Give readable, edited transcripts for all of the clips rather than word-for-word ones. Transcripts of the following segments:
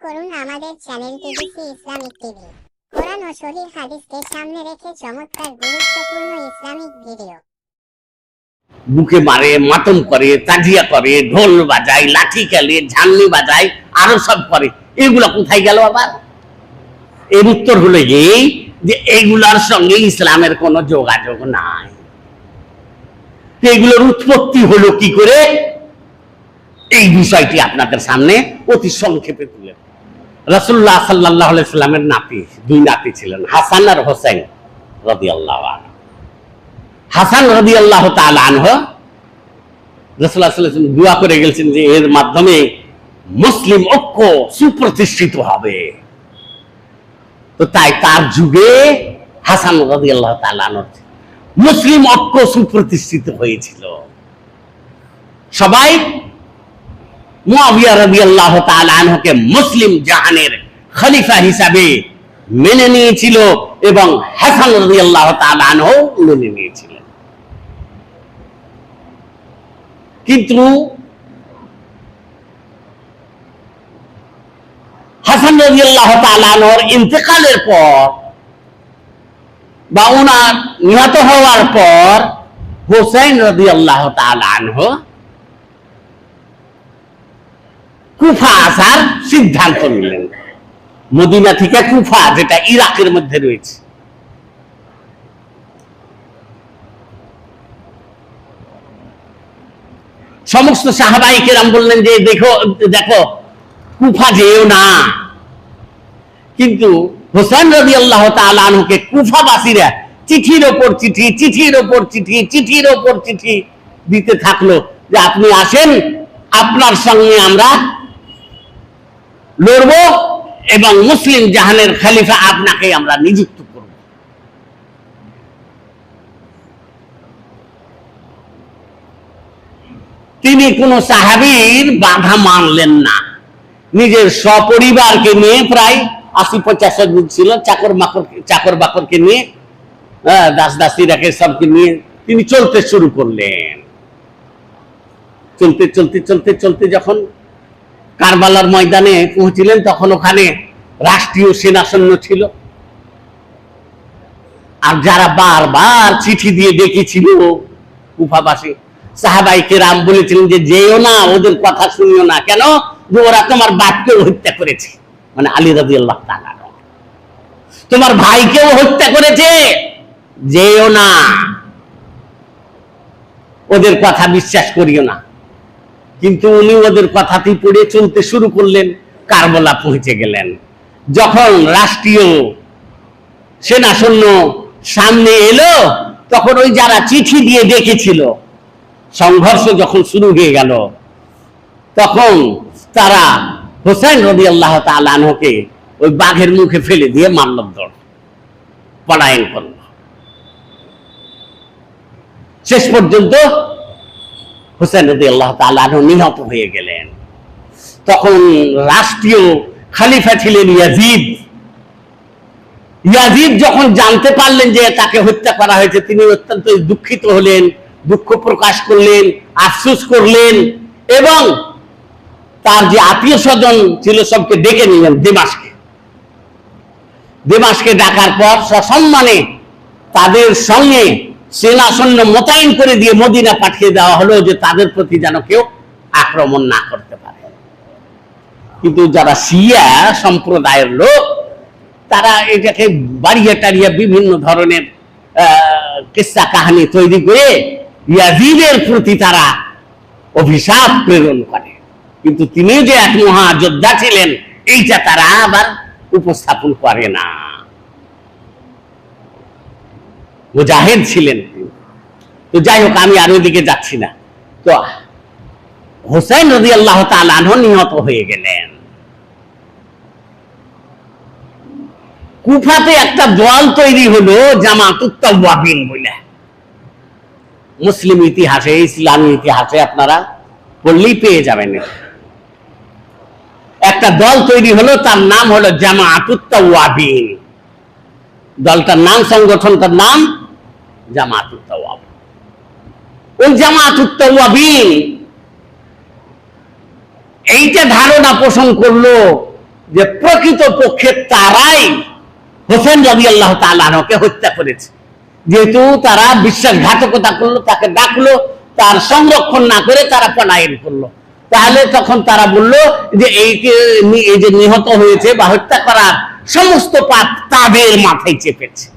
করুন আমাদের channel TVC Islamic TV. কোরআন ও সহিহ হাদিসকে সামনে রেখে চমৎকার গুরুত্বপূর্ণ ইসলামিক ভিডিও। বুকে মারে, মাতম করে, তাজিয়া করে, ঢোল বাজায়, লাঠি খেলে, ঝালনি বাজায়, আরো সব করে। এগুলা কোথায় গেল আবার? এর উত্তর হলো এই যে এগুলার সঙ্গে ইসলামের কোনো যোগাযোগ নাই। এগুলোর উৎপত্তি হলো কি করে, এই বিষয়টি আপনাদের সামনে অতি সংক্ষেপে তুলে। রাসূলুল্লাহ সাল্লাল্লাহু আলাইহি সাল্লামের নাতি, দুই নাতি ছিলেন, হাসান আর হোসেন রাদিয়াল্লাহু আনহু। হাসান রাদিয়াল্লাহু তাআলা আনহু রাসূলুল্লাহ সাল্লাল্লাহু আলাইহি ওয়াসাল্লাম দোয়া করে গেছেন যে এর মাধ্যমে মুসলিম ঐক্য সুপ্রতিষ্ঠিত হবে। তো তাই তার যুগে হাসান রাদিয়াল্লাহু তাআলা আনহু মুসলিম ঐক্য সুপ্রতিষ্ঠিত হয়েছিল। সবাই মুআবিয়া রাদিয়াল্লাহু তাআলা আনহুকে মুসলিম জাহানের খলিফা হিসাবে মেনে নিয়েছিল এবং হাসান রাদিয়াল্লাহু তাআলা আনহু মেনে নিয়েছিলেন। কিন্তু হাসান রাদিয়াল্লাহু তাআলা আনহুর ইন্তেকালের পর বা ওনার নিহত হওয়ার পর হোসেন রাদিয়াল্লাহু তাআলা আনহু কুফা আসার সিদ্ধান্ত নিলেন। মদিনা থেকে কুফা, যেটা ইরাকের মধ্যে রয়েছে। সমস্ত সাহাবায়ে কেরাম বললেন যে দেখো দেখো কুফা যেও না। কিন্তু হোসেন রাদিয়াল্লাহু তাআলা আনহুকে কুফাবাসীরা চিঠির ওপর চিঠি, চিঠির ওপর চিঠি, চিঠির ওপর চিঠি দিতে থাকলো যে আপনি আসেন, আপনার সঙ্গে আমরা লড়ব এবং মুসলিম জাহানের খলিফা আপনাকে আমরা নিযুক্ত করব। তিনি কোন সাহাবীর বাধা মানলেন না। নিজের সপরিবারকে নিয়ে প্রায় ৮০-৫০ জন ছিল, চাকর বাকরকে নিয়ে, দাস দাসীরাকে সবকে নিয়ে তিনি চলতে শুরু করলেন। চলতে চলতে চলতে চলতে যখন কারবালার ময়দানে পৌঁছিলেন তখন ওখানে রাষ্ট্রীয় সেনা সৈন্য ছিল। আর যারা বারবার চিঠি দিয়ে ডেকেছিল কুফাবাসী, সাহাবায়ে কেরাম বলেছিলেন যে যেও না, ওদের কথা শুনিও না। কেন? যে ওরা তোমার বাপকেও হত্যা করেছে, মানে আলী রাদিয়াল্লাহু তাআলা, তোমার ভাইকেও হত্যা করেছে, যেও না, ওদের কথা বিশ্বাস করিও না। কিন্তু উনি ওদের কথাতেই পড়ে চলতে শুরু করলেন। কারবালা পৌঁছে গেলেন। যখন রাষ্ট্রীয় সেনা সৈন্য সামনে এলো তখন ওই যারা চিঠি দিয়ে ডেকেছিল, সংঘর্ষ যখন শুরু হয়ে গেল, তখন তারা হোসেন রাদিয়াল্লাহু তাআলা আনহুকে ওই বাঘের মুখে ফেলে দিয়ে মাল্যদর পলায়ন করল। শেষ পর্যন্ত হোসেন রাদিয়াল্লাহু তাআলা আনহু নিহত হয়ে গেলেন। তখন রাষ্ট্রীয় খলিফা ছিলেন ইয়াজিদ। ইয়াজিদ যখন জানতে পারলেন যে তাকে হত্যা করা হয়েছে, তিনি অত্যন্ত দুঃখিত হলেন, দুঃখ প্রকাশ করলেন, আফসোস করলেন এবং তার যে আত্মীয় স্বজন ছিল সবকে ডেকে নিলেন দেমাশকে। দেমাশকে ডাকার পর সসম্মানে তাদের সঙ্গে সেনা সৈন্য মোতায়েন করে দিয়ে মদিনা পাঠিয়ে দেওয়া হলো যে তাদের প্রতি যেন কেউ আক্রমণ না করতে পারে। কিন্তু যারা শিয়া সম্প্রদায়ের লোক, তারা এটাকে বাড়িয়ে টাড়িয়ে বিভিন্ন ধরনের কিস্সা কাহিনী তৈরি করে ইয়াজিদের প্রতি তারা অভিশাপ প্রেরণ করে। কিন্তু তিনি যে এক মহাযোদ্ধা ছিলেন এইটা তারা আবার উপস্থাপন করে না। মুজাহিদ ছিলেন। তো যাই হোক, আমি আর ওইদিকে যাচ্ছি না। তো হোসেন রাদিয়াল্লাহু তাআলা আনহু নিহত হয়ে গেলেন। কুফাতে একটা দল তৈরি হলো জামাতুত তাওয়াবিন বলে। মুসলিম ইতিহাসে, ইসলামী ইতিহাসে আপনারা পড়লেই পেয়ে যাবেন। একটা দল তৈরি হলো, তার নাম হলো জামাতুত তাওয়াবিন। দলটার নাম, সংগঠনটার নাম জামাতুত তাওয়াবিন। ওই জামাতুত তাওয়াবিন এইটা ধারণা পোষণ করলো যে প্রকৃত পক্ষে তারাই হোসেন রাদিয়াল্লাহু তাআলা আনহুকে হত্যা করেছে। যেহেতু তারা বিশ্বাসঘাতকতা করলো, তাকে ডাকলো, তার সংরক্ষণ না করে তারা পলায়ন করলো, তাহলে তখন তারা বলল যে এই যে নিহত হয়েছে বা হত্যা করার সমস্ত পাপ তাদের মাথায় চেপেছে।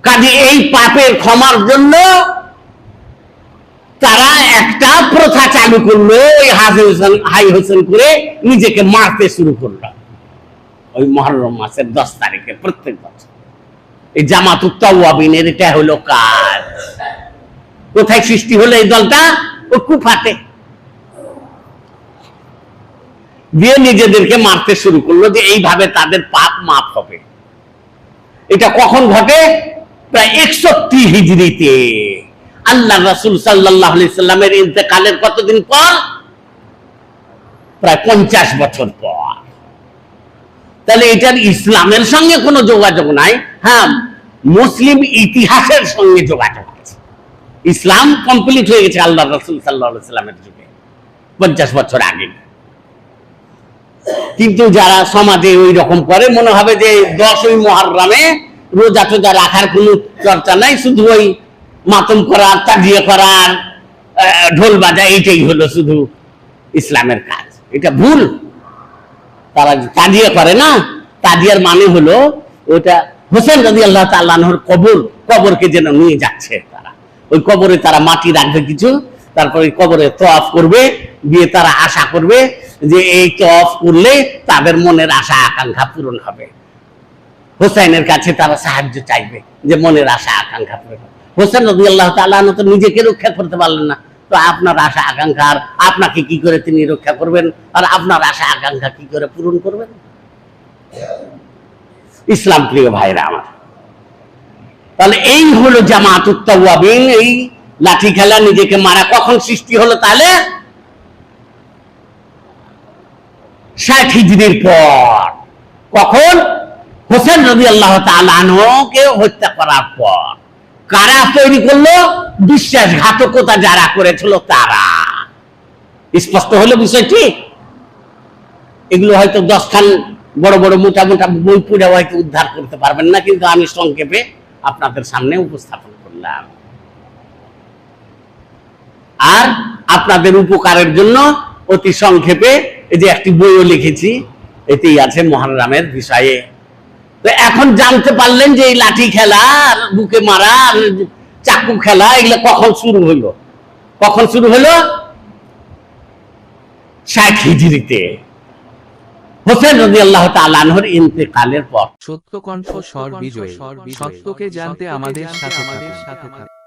কাজে এই পাপের ক্ষমার জন্য তারা একটা প্রথা চালু করলো, ওই হাই হোসেন করে নিজেকে মারতে শুরু করলো ওই মুহররম মাসের 10 তারিখে প্রত্যেক বছর। এই জামাতুত তাওয়াবিনের এটা হলো কাজ। কোথায় সৃষ্টি হলো এই দলটা? ও কুফাতে। দিয়ে নিজেদেরকে মারতে শুরু করলো যে এইভাবে তাদের পাপ মাফ হবে। এটা কখন ঘটে? প্রায় 61 হিজরিতে, আল্লাহ রাসূল সাল্লাল্লাহু আলাইহি সাল্লামের ইন্তেকালের কতদিন পর? প্রায় 50 বছর পর। তাহলে এটার ইসলামের সঙ্গে কোনো যোগাযোগ নাই। হ্যাঁ, মুসলিম ইতিহাসের সঙ্গে যোগাযোগ আছে। ইসলাম কমপ্লিট হয়ে গেছে আল্লাহ রাসূল সাল্লাল্লাহু আলাইহি সাল্লামের যুগে, 50 বছর আগে। কিন্তু যারা সমাজে ওই রকম করে, মনে হবে যে 10ই মুহররমে রোজা টোজা রাখার কোনো চর্চা নাই, শুধু ওই মাতম করার, তাজিয়া করার, ঢোল বাজা, এইটাই হলো শুধু ইসলামের কাজ। এটা ভুল। তারা তাজিয়া করে না, তাজিয়ার মানে হলো ওটা হোসেন রাদিয়াল্লাহু তাআলা আনহুর কবরকে যেন নিয়ে যাচ্ছে তারা। ওই কবরে তারা মাটি রাখবে কিছু, তারপরে কবরে তওয়াফ করবে, দিয়ে তারা আশা করবে যে এই তওয়াফ করলে তাদের মনের আশা আকাঙ্ক্ষা পূরণ হবে। হোসেনের কাছে তারা সাহায্য চাইবে যে মনের আশা আকাঙ্ক্ষা পূরণ হবে। হোসেন রাদিয়াল্লাহু তাআলা আনহু তো নিজেকে রক্ষা করতে পারলেন না, তো আপনার আশা আকাঙ্ক্ষা আর আপনাকে কি করে তিনি রক্ষা করবেন, আর আপনার আশা আকাঙ্ক্ষা কি করে পূরণ করবেন? ইসলাম প্রিয় ভাইরা আমার, তাহলে এই হলো জামাতুত তাওয়াবিন। এই লাঠি খেলা, নিজেকে মারা কখন সৃষ্টি হলো? তাহলে 60 হিজরির পর। কখন? হোসেন রাদিয়াল্লাহু তাআলা আনহুকে হত্যা করার পর। কারা তৈরি করলো? বিশ্বাসঘাতকতা যারা করেছিল তারা। স্পষ্ট হলো বিষয়টি? এগুলো হয়তো 10 খান বড় বড় মোটা মোটা বই পড়ে হয়তো উদ্ধার করতে পারবেন না, কিন্তু আমি সংক্ষেপে আপনাদের সামনে উপস্থাপন করলাম। আর আপনাদের উপকারের জন্য অতি সংক্ষেপে এই যে একটি বইও লিখেছি, এতেই আছে মুহররমের বিষয়ে। তো এখন জানতে পারলেন যে এই লাঠি খেলা, বুকে মারা, চাকু খেলা, এগুলো কখন শুরু হলো? কখন শুরু হলো? 60 হিজরিতে, হোসেন রাদিয়াল্লাহু তাআলা আনহুর ইন্তেকালের পর। সত্যকণ্ঠ স্বর বিজয়, সত্যকে জানতে আমাদের সাথে থাকুন।